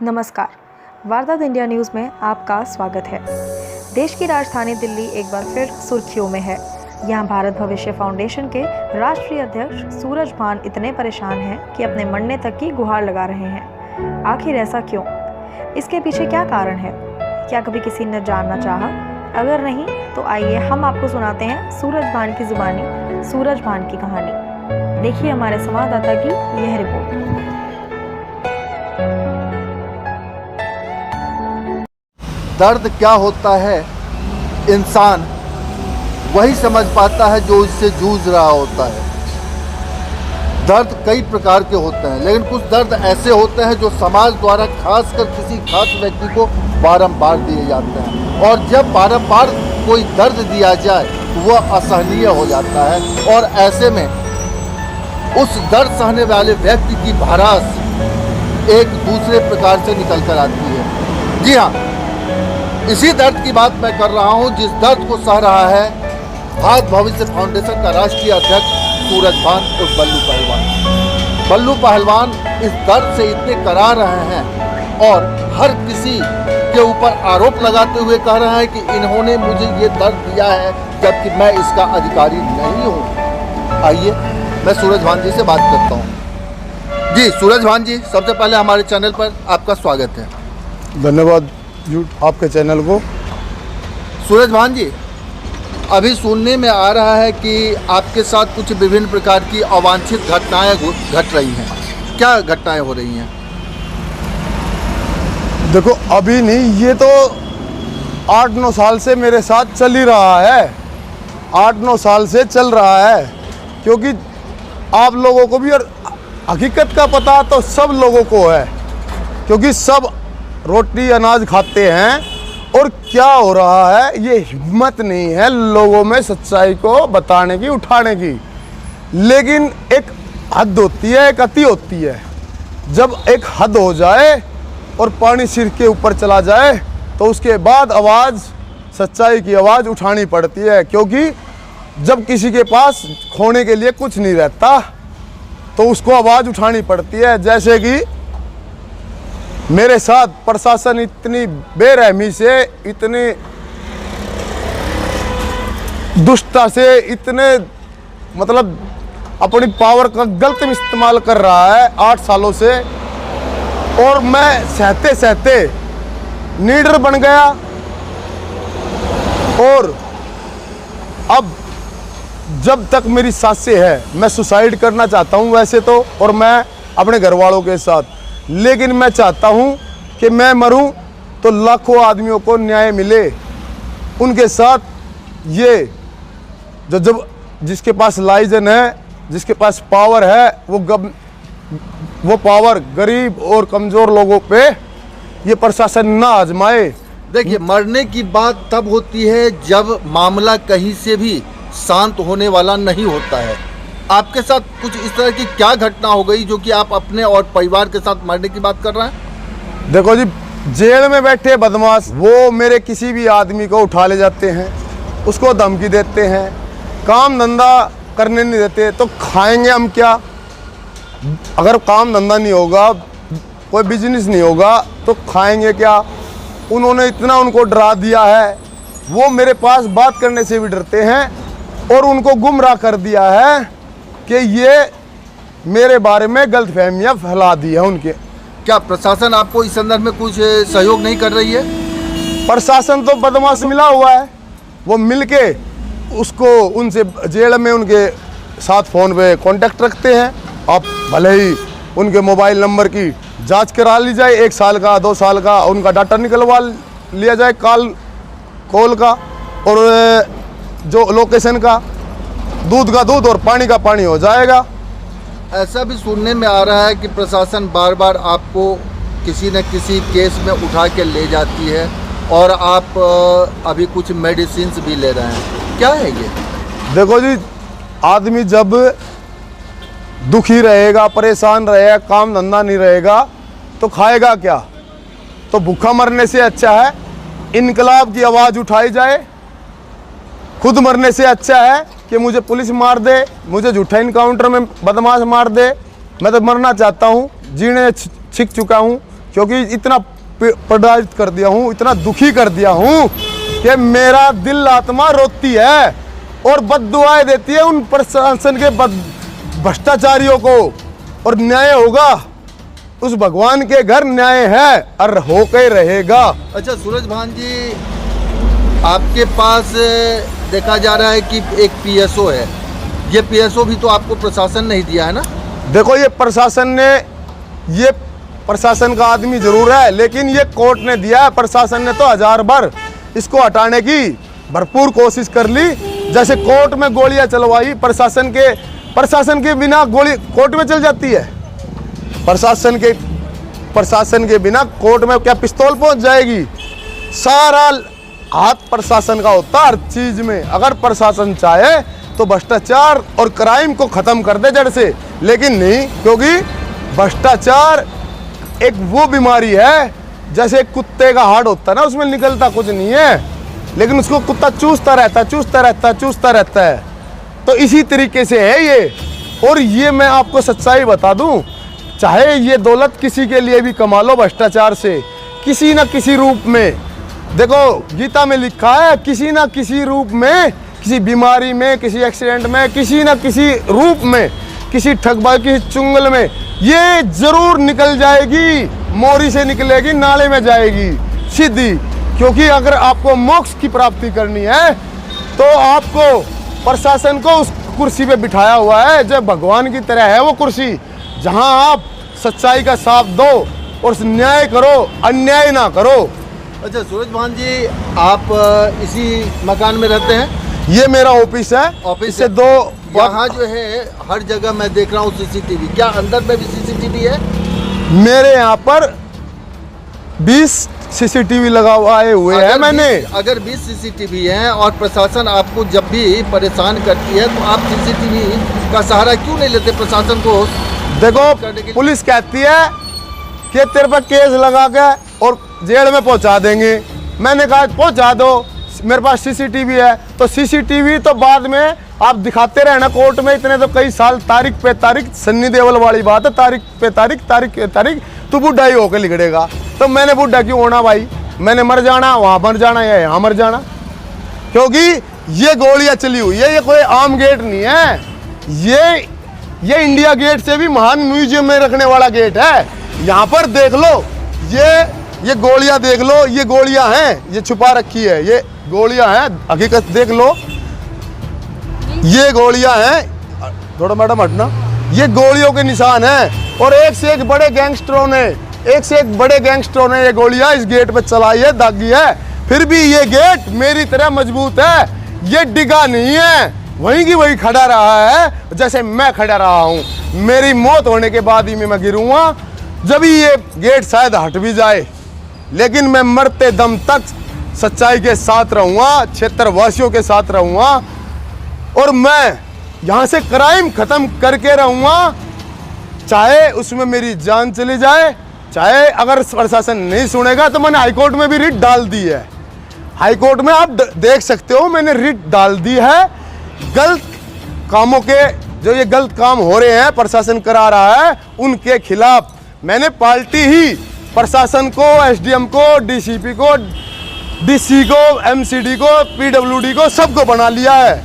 नमस्कार, वारदात India news में आपका स्वागत है। देश की राजधानी दिल्ली एक बार फिर सुर्खियों में है। यहाँ भारत भविष्य फाउंडेशन के राष्ट्रीय अध्यक्ष सूरज भान इतने परेशान हैं कि अपने मरने तक की गुहार लगा रहे हैं। आखिर ऐसा क्यों? इसके पीछे क्या कारण है? क्या कभी किसी ने जानना चाहा? अगर नहीं तो आइए हम आपको सुनाते हैं सूरज भान की जुबानी सूरज भान की कहानी। देखिए हमारे संवाददाता की यह रिपोर्ट। दर्द क्या होता है इंसान वही समझ पाता है जो इससे जूझ रहा होता है। दर्द कई प्रकार के होते हैं, लेकिन कुछ दर्द ऐसे होते हैं जो समाज द्वारा खासकर किसी खास व्यक्ति को बारंबार दिए जाते हैं, और जब बारंबार कोई दर्द दिया जाए तो वह असहनीय हो जाता है, और ऐसे में उस दर्द सहने वाले व्यक्ति की भड़ास एक दूसरे प्रकार से निकल कर आती है। जी हाँ, इसी दर्द की बात मैं कर रहा हूं, जिस दर्द को सह रहा है भारत भविष्य फाउंडेशन का राष्ट्रीय अध्यक्ष सूरज भान और बल्लू पहलवान। बल्लू पहलवान इस दर्द से इतने करा रहे हैं और हर किसी के ऊपर आरोप लगाते हुए कह रहे हैं कि इन्होंने मुझे ये दर्द दिया है, जबकि मैं इसका अधिकारी नहीं हूँ। आइए मैं सूरज भान जी से बात करता हूँ। जी सूरज भान जी, सबसे पहले हमारे चैनल पर आपका स्वागत है। धन्यवाद आपके चैनल को। सूरज भान जी, अभी सुनने में आ रहा है कि आपके साथ कुछ विभिन्न प्रकार की अवांछित घटनाएं घट रही हैं। क्या घटनाएं हो रही हैं? देखो, अभी नहीं, ये तो 8-9 साल से मेरे साथ चल ही रहा है। 8-9 साल से चल रहा है, क्योंकि आप लोगों को भी और हकीकत का पता तो सब लोगों को है, क्योंकि सब रोटी अनाज खाते हैं। और क्या हो रहा है, ये हिम्मत नहीं है लोगों में सच्चाई को बताने की, उठाने की। लेकिन एक हद होती है, एक अति होती है। जब एक हद हो जाए और पानी सिर के ऊपर चला जाए तो उसके बाद आवाज़, सच्चाई की आवाज़ उठानी पड़ती है। क्योंकि जब किसी के पास खोने के लिए कुछ नहीं रहता तो उसको आवाज़ उठानी पड़ती है। जैसे कि मेरे साथ प्रशासन इतनी बेरहमी से, इतनी दुष्टता से, इतने मतलब अपनी पावर का गलत इस्तेमाल कर रहा है 8 सालों से, और मैं सहते सहते लीडर बन गया। और अब जब तक मेरी सांसें है, मैं सुसाइड करना चाहता हूं वैसे तो, और मैं अपने घर वालों के साथ, लेकिन मैं चाहता हूं कि मैं मरूं तो लाखों आदमियों को न्याय मिले। उनके साथ ये जो जब जिसके पास लाइजन है, जिसके पास पावर है, वो पावर गरीब और कमज़ोर लोगों पे ये प्रशासन ना आजमाए। देखिए, मरने की बात तब होती है जब मामला कहीं से भी शांत होने वाला नहीं होता है। आपके साथ कुछ इस तरह की क्या घटना हो गई जो कि आप अपने और परिवार के साथ मरने की बात कर रहे हैं? देखो जी, जेल में बैठे बदमाश वो मेरे किसी भी आदमी को उठा ले जाते हैं, उसको धमकी देते हैं, काम धंधा करने नहीं देते। तो खाएंगे हम क्या? अगर काम धंधा नहीं होगा, कोई बिजनेस नहीं होगा, तो खाएंगे क्या? उन्होंने इतना उनको डरा दिया है, वो मेरे पास बात करने से भी डरते हैं, और उनको गुमराह कर दिया है कि ये मेरे बारे में गलतफहमियां फैला दी है उनके। क्या प्रशासन आपको इस संदर्भ में कुछ सहयोग नहीं कर रही है? प्रशासन तो बदमाश मिला हुआ है, वो मिलके उसको उनसे जेल में उनके साथ फ़ोन पे कांटेक्ट रखते हैं। आप भले ही उनके मोबाइल नंबर की जांच करा ली जाए, 1 साल का, 2 साल का, उनका डाटा निकलवा लिया जाए, कॉल का और जो लोकेशन का, दूध का दूध और पानी का पानी हो जाएगा। ऐसा भी सुनने में आ रहा है कि प्रशासन बार बार आपको किसी न किसी केस में उठा के ले जाती है, और आप अभी कुछ मेडिसिन भी ले रहे हैं। क्या है ये? देखो जी, आदमी जब दुखी रहेगा, परेशान रहेगा, काम धंधा नहीं रहेगा तो खाएगा क्या? तो भूखा मरने से अच्छा है इनकलाब की आवाज़ उठाई जाए। खुद मरने से अच्छा है कि मुझे पुलिस मार दे, मुझे झूठा इनकाउंटर में बदमाश मार दे। मैं तो मरना चाहता हूँ, जीने छिक चुका हूँ, क्योंकि इतना प्रताड़ित कर दिया हूँ, इतना दुखी कर दिया हूँ कि मेरा दिल आत्मा रोती है और बद्दुआएं देती है उन प्रशासन के भ्रष्टाचारियों को। और न्याय होगा, उस भगवान के घर न्याय है और होके रहेगा। अच्छा सूरज भान जी, आपके पास देखा जा रहा है कि एक पीएसओ है, ये पीएसओ भी तो आपको प्रशासन नहीं दिया है ना? देखो ये प्रशासन का आदमी जरूर है, लेकिन ये कोर्ट ने दिया है। प्रशासन ने तो 1000 बार इसको हटाने की भरपूर कोशिश कर ली। जैसे कोर्ट में गोलियां चलवाई, प्रशासन के बिना गोली कोर्ट में चल जाती है। प्रशासन के बिना कोर्ट में क्या पिस्तौल पहुंच जाएगी? सारा हाथ प्रशासन का होता हर चीज में। अगर प्रशासन चाहे तो भ्रष्टाचार और क्राइम को खत्म कर दे जड़ से, लेकिन नहीं, क्योंकि भ्रष्टाचार एक वो बीमारी है जैसे एक कुत्ते का हार्ट होता है ना, उसमें निकलता कुछ नहीं है, लेकिन उसको कुत्ता चूसता रहता है। तो इसी तरीके से है ये। और ये मैं आपको सच्चाई बता दूं, चाहे ये दौलत किसी के लिए भी कमा लो भ्रष्टाचार से, किसी न किसी रूप में, देखो गीता में लिखा है, किसी न किसी रूप में, किसी बीमारी में, किसी एक्सीडेंट में, किसी न किसी रूप में, किसी ठगबाजी, किसी चुंगल में ये जरूर निकल जाएगी। मोरी से निकलेगी, नाले में जाएगी सीधी। क्योंकि अगर आपको मोक्ष की प्राप्ति करनी है तो आपको प्रशासन को उस कुर्सी पे बिठाया हुआ है जो भगवान की तरह है वो कुर्सी, जहां आप सच्चाई का साथ दो और न्याय करो, अन्याय ना करो। अच्छा सूरज भान जी, आप इसी मकान में रहते हैं? ये मेरा ऑफिस है। ऑफिस से है। दो यहाँ जो है हर जगह मैं देख रहा हूँ सीसीटीवी, क्या अंदर में भी सीसीटीवी है? मेरे यहाँ पर 20 सीसीटीवी लगाए हुए हैं मैंने। अगर 20 सीसीटीवी हैं और प्रशासन आपको जब भी परेशान करती है तो आप सीसीटीवी का सहारा क्यों नहीं लेते प्रशासन को? देखो पुलिस कहती है कि तेरे पर केस लगा के और जेल में पहुंचा देंगे। मैंने कहा पहुंचा दो, मेरे पास सीसीटीवी है। तो सीसीटीवी तो बाद में आप दिखाते रहना कोर्ट में, इतने तो कई साल तारीख पे तारीख, सन्नी देओल वाली बात है, तारीख पे तारीख तू बुढ़ा ही होकर लिखड़ेगा। तो मैंने बुढ़ा क्यों होना भाई? मैंने मर जाना, वहाँ मर जाना या यहाँ मर जाना, क्योंकि ये गोलियां चली हुई है। ये कोई आम गेट नहीं है, ये इंडिया गेट से भी महान म्यूजियम में रखने वाला गेट है। यहाँ पर देख लो, ये गोलियां देख लो, ये गोलियां हैं, ये छुपा रखी है, ये गोलियां हैं, हकीकत देख लो, ये गोलियां हैं। थोड़ा मैडम हटना, ये गोलियों के निशान हैं। और एक से एक बड़े गैंगस्टरों ने ये गोलियां इस गेट पे चलाई है, दागी है। फिर भी ये गेट मेरी तरह मजबूत है, ये डिगा नहीं है, वहीं की वहीं खड़ा रहा है जैसे मैं खड़ा रहा हूँ। मेरी मौत होने के बाद ही मैं गिरूंगा, जब ये गेट शायद हट भी जाए, लेकिन मैं मरते दम तक सच्चाई के साथ रहूँगा, क्षेत्रवासियों के साथ रहूँगा और मैं यहाँ से क्राइम खत्म करके रहूँगा, चाहे उसमें मेरी जान चली जाए। चाहे अगर प्रशासन नहीं सुनेगा तो मैंने हाईकोर्ट में भी रिट डाल दी है। हाईकोर्ट में आप देख सकते हो, मैंने रिट डाल दी है। गलत कामों के, जो ये गलत काम हो रहे हैं, प्रशासन करा रहा है, उनके खिलाफ मैंने पार्टी ही प्रशासन को, एसडीएम को, डीसीपी को, डीसी को, एमसीडी को, पीडब्ल्यूडी को, सबको बना लिया है,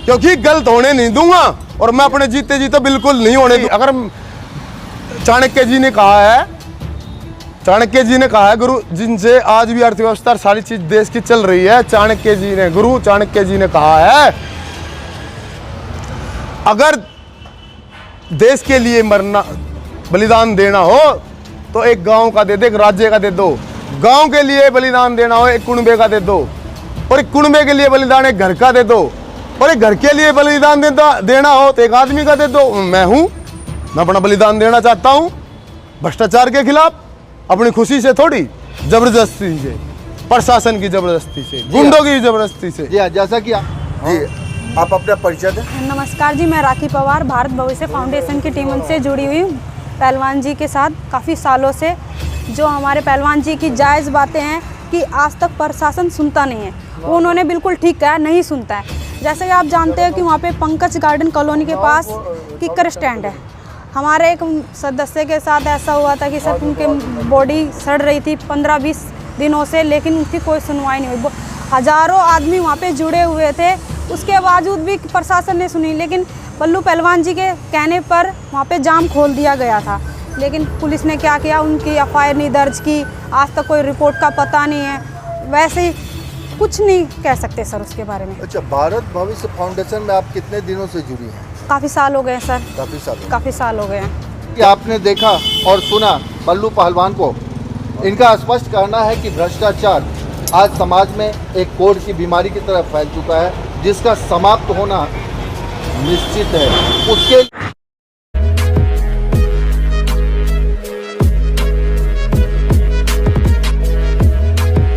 क्योंकि गलत होने नहीं दूंगा। और मैं अपने जीते जी तो बिल्कुल नहीं होने दूंगा। अगर चाणक्य जी ने कहा है गुरु जिनसे आज भी अर्थव्यवस्था सारी चीज देश की चल रही है, गुरु चाणक्य जी ने कहा है, अगर देश के लिए मरना, बलिदान देना हो तो एक गांव का दे दो, एक राज्य का दे दो। गांव के लिए बलिदान देना हो एक कुनबे का दे दो, और एक कुनबे के लिए बलिदान एक घर का दे दो, और एक घर के लिए बलिदान देना हो तो एक आदमी का दे दो। मैं अपना बलिदान देना चाहता हूँ भ्रष्टाचार के खिलाफ, अपनी खुशी से थोड़ी, जबरदस्ती से, प्रशासन की जबरदस्ती से, गुंडों की जबरदस्ती से। जी जैसा कि आप अपना परिचय दें। नमस्कार जी, मैं राखी पवार भारत भविष्य फाउंडेशन की टीम से जुड़ी हुई हूँ पहलवान जी के साथ काफ़ी सालों से। जो हमारे पहलवान जी की जायज़ बातें हैं कि आज तक प्रशासन सुनता नहीं है, वो उन्होंने बिल्कुल ठीक कहा, नहीं सुनता है। जैसे कि आप जानते हैं कि वहाँ पे पंकज गार्डन कॉलोनी के पास किकर स्टैंड है, हमारे एक सदस्य के साथ ऐसा हुआ था कि सर उनके बॉडी सड़ रही थी 15-20 दिनों से, लेकिन उनकी कोई सुनवाई नहीं हुई। हज़ारों आदमी वहाँ पे जुड़े हुए थे, उसके बावजूद भी प्रशासन ने सुनी। लेकिन बल्लू पहलवान जी के कहने पर वहाँ पे जाम खोल दिया गया था, लेकिन पुलिस ने क्या किया, उनकी एफआईआर नहीं दर्ज की। आज तक कोई रिपोर्ट का पता नहीं है। वैसे ही कुछ नहीं कह सकते सर उसके बारे में। अच्छा, भारत भविष्य फाउंडेशन में आप कितने दिनों से जुड़ी हैं? काफ़ी साल हो गए हैं सर, काफ़ी साल हो गए हैं। कि आपने देखा और सुना बल्लू पहलवान को, इनका स्पष्ट कहना है कि भ्रष्टाचार आज समाज में एक कोढ़ की बीमारी की तरह फैल चुका है, जिसका समाप्त होना निश्चित है। उसके